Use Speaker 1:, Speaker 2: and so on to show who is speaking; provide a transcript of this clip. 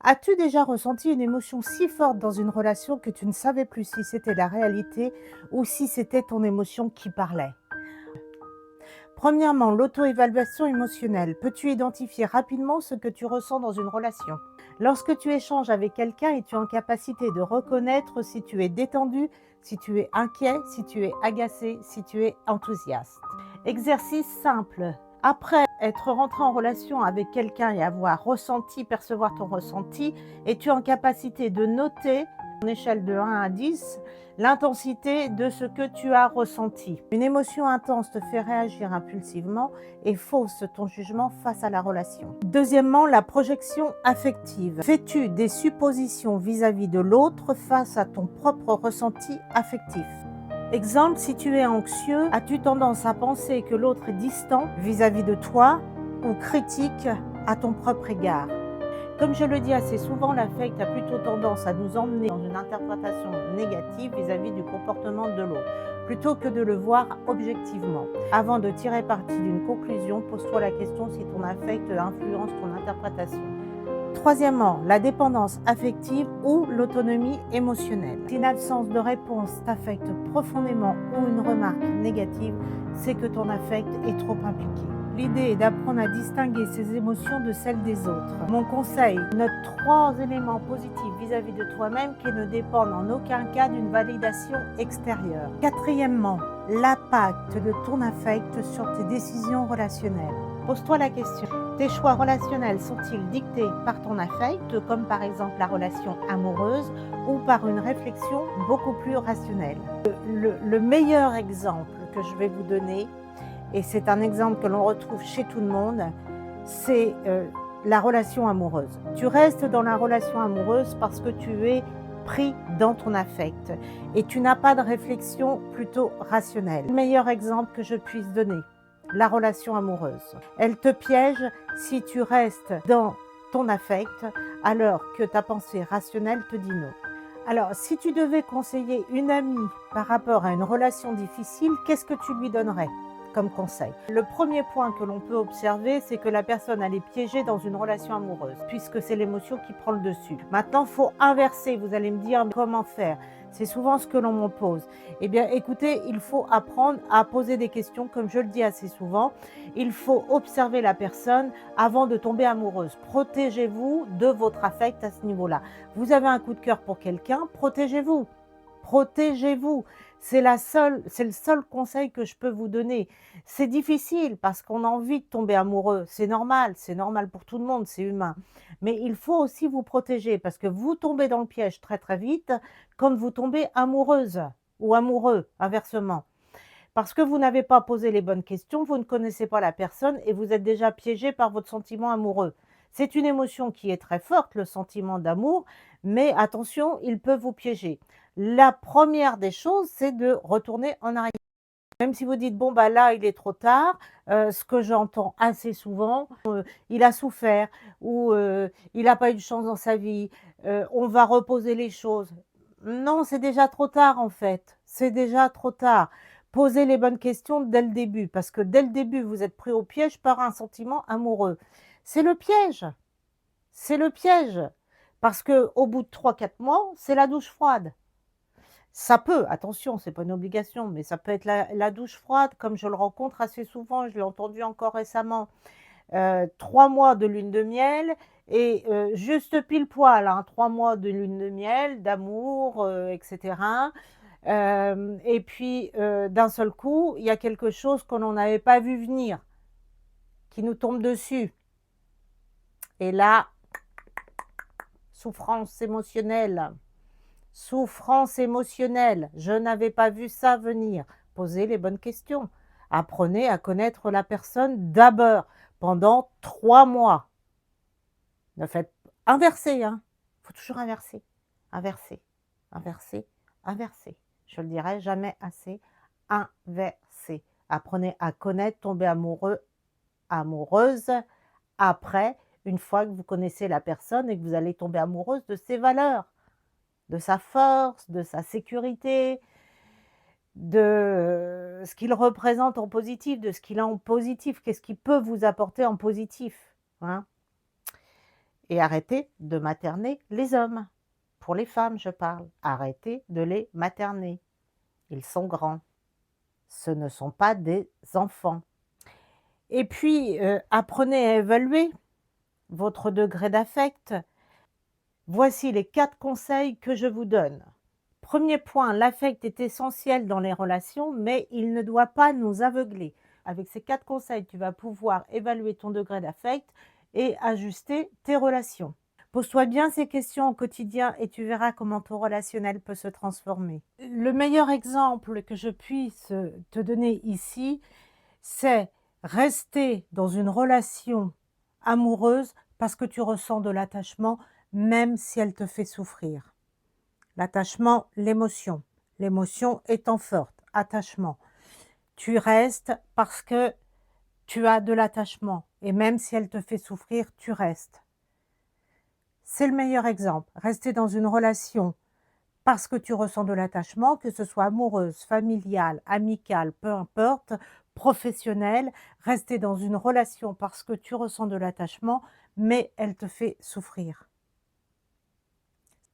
Speaker 1: As-tu déjà ressenti une émotion si forte dans une relation que tu ne savais plus si c'était la réalité ou si c'était ton émotion qui parlait? Premièrement, l'auto-évaluation émotionnelle. Peux-tu identifier rapidement ce que tu ressens dans une relation? Lorsque tu échanges avec quelqu'un, es-tu en capacité de reconnaître si tu es détendu, si tu es inquiet, si tu es agacé, si tu es enthousiaste? Exercice simple. Après être rentré en relation avec quelqu'un et avoir ressenti, percevoir ton ressenti, es-tu en capacité de noter, en échelle de 1 à 10, l'intensité de ce que tu as ressenti? Une émotion intense te fait réagir impulsivement et fausse ton jugement face à la relation. Deuxièmement, la projection affective. Fais-tu des suppositions vis-à-vis de l'autre face à ton propre ressenti affectif? Exemple, si tu es anxieux, as-tu tendance à penser que l'autre est distant vis-à-vis de toi ou critique à ton propre égard? Comme je le dis assez souvent, l'affect a plutôt tendance à nous emmener dans une interprétation négative vis-à-vis du comportement de l'autre, plutôt que de le voir objectivement. Avant de tirer parti d'une conclusion, pose-toi la question si ton affect influence ton interprétation. Troisièmement, la dépendance affective ou l'autonomie émotionnelle. Si une absence de réponse t'affecte profondément ou une remarque négative, c'est que ton affect est trop impliqué. L'idée est d'apprendre à distinguer ses émotions de celles des autres. Mon conseil, note 3 éléments positifs vis-à-vis de toi-même qui ne dépendent en aucun cas d'une validation extérieure. Quatrièmement, l'impact de ton affect sur tes décisions relationnelles. Pose-toi la question. Tes choix relationnels sont-ils dictés par ton affect, comme par exemple la relation amoureuse, ou par une réflexion beaucoup plus rationnelle? Le meilleur exemple que je vais vous donner, et c'est un exemple que l'on retrouve chez tout le monde, c'est la relation amoureuse. Tu restes dans la relation amoureuse parce que tu es pris dans ton affect et tu n'as pas de réflexion plutôt rationnelle. Le meilleur exemple que je puisse donner, la relation amoureuse. Elle te piège si tu restes dans ton affect alors que ta pensée rationnelle te dit non. Alors, si tu devais conseiller une amie par rapport à une relation difficile, qu'est-ce que tu lui donnerais comme conseil? Le premier point que l'on peut observer, c'est que la personne elle est piégée dans une relation amoureuse, puisque c'est l'émotion qui prend le dessus. Maintenant, il faut inverser. Vous allez me dire comment faire. C'est souvent ce que l'on me pose. Eh bien, écoutez, il faut apprendre à poser des questions, comme je le dis assez souvent. Il faut observer la personne avant de tomber amoureuse. Protégez-vous de votre affect à ce niveau-là. Vous avez un coup de cœur pour quelqu'un, protégez-vous. Protégez-vous. C'est le seul conseil que je peux vous donner. C'est difficile parce qu'on a envie de tomber amoureux. C'est normal pour tout le monde, c'est humain. Mais il faut aussi vous protéger parce que vous tombez dans le piège très très vite quand vous tombez amoureuse ou amoureux, inversement. Parce que vous n'avez pas posé les bonnes questions, vous ne connaissez pas la personne et vous êtes déjà piégé par votre sentiment amoureux. C'est une émotion qui est très forte, le sentiment d'amour, mais attention, il peut vous piéger. La première des choses, c'est de retourner en arrière. Même si vous dites: «Bon, bah, là, il est trop tard», ce que j'entends assez souvent, «Il a souffert» ou «Il n'a pas eu de chance dans sa vie», «On va reposer les choses». Non, c'est déjà trop tard, en fait. C'est déjà trop tard. Posez les bonnes questions dès le début, parce que dès le début, vous êtes pris au piège par un sentiment amoureux. C'est le piège, c'est le piège, parce qu'au bout de 3 4 mois, c'est la douche froide. Ça peut, attention, c'est pas une obligation, mais ça peut être la douche froide comme je le rencontre assez souvent, je l'ai entendu encore récemment. 3 mois de lune de miel et juste pile poil, hein, 3 mois de lune de miel, d'amour, et cetera. Et puis, d'un seul coup, il y a quelque chose que l'on n'avait pas vu venir, qui nous tombe dessus et là, souffrance émotionnelle. Souffrance émotionnelle, je n'avais pas vu ça venir. Posez les bonnes questions. Apprenez à connaître la personne d'abord, pendant 3 mois. Ne faites inverser, hein. Il faut toujours inverser, inverser, inverser, inverser. Je le dirai jamais assez, inverser. Apprenez à connaître, tomber amoureux, amoureuse, après, une fois que vous connaissez la personne et que vous allez tomber amoureuse de ses valeurs, de sa force, de sa sécurité, de ce qu'il représente en positif, de ce qu'il a en positif. Qu'est-ce qu'il peut vous apporter en positif, hein? Et arrêtez de materner les hommes. Pour les femmes, je parle. Arrêtez de les materner. Ils sont grands. Ce ne sont pas des enfants. Et puis, apprenez à évaluer votre degré d'affect. Voici les 4 conseils que je vous donne. Premier point, l'affect est essentiel dans les relations, mais il ne doit pas nous aveugler. Avec ces 4 conseils, tu vas pouvoir évaluer ton degré d'affect et ajuster tes relations. Pose-toi bien ces questions au quotidien et tu verras comment ton relationnel peut se transformer. Le meilleur exemple que je puisse te donner ici, c'est rester dans une relation amoureuse parce que tu ressens de l'attachement, même si elle te fait souffrir. L'attachement, l'émotion. L'émotion étant forte, attachement. Tu restes parce que tu as de l'attachement et même si elle te fait souffrir, tu restes. C'est le meilleur exemple. Rester dans une relation parce que tu ressens de l'attachement, que ce soit amoureuse, familiale, amicale, peu importe, professionnelle, rester dans une relation parce que tu ressens de l'attachement, mais elle te fait souffrir.